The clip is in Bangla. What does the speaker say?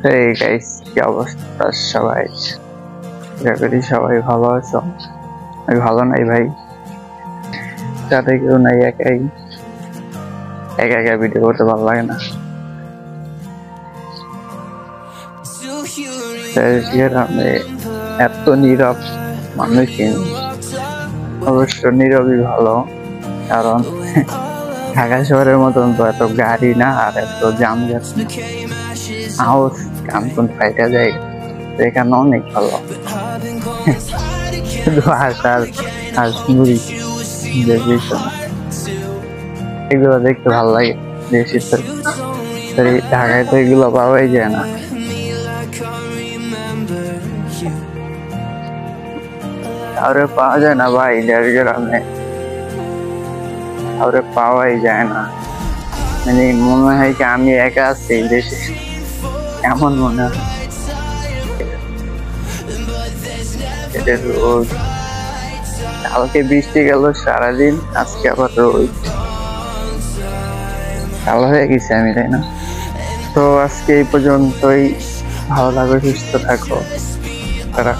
হেই গাইস, কি অবস্থা সবাই? আশা করি সবাই ভালো আছো। আমি ভালো নাই ভাই, সাথে কেউ নাই, একাই একা একা ভিডিও করতে ভালো লাগে না। আমি এত নীরব মানুষ চিনি। অবশ্য নীরবই ভালো, কারণ ঢাকা শহরের মতন তো এত গাড়ি না আর এত যানজট না। আওয়াজ কান কোন ফাইটা যায়, এখানে অনেক ভালো। শুধু আর মুড়ি এগুলো দেখতে ভালো লাগে। বেশি ঢাকায় তো এগুলো পাওয়াই যায় না। কাউরে পাওয়া যায় না ভাই, গ্রামে কাউরে পাওয়াই যায় না। মানে মনে হয় কি আমি একা আছি দেশে, এমন মনে হয়। কালকে বৃষ্টি গেল সারাদিন, আজকে আবার রোদ। ভালো হয়ে গেছে আমি, তাই না? তো আজকে এই পর্যন্তই। ভালো থাকো, সুস্থ থাকো। তারা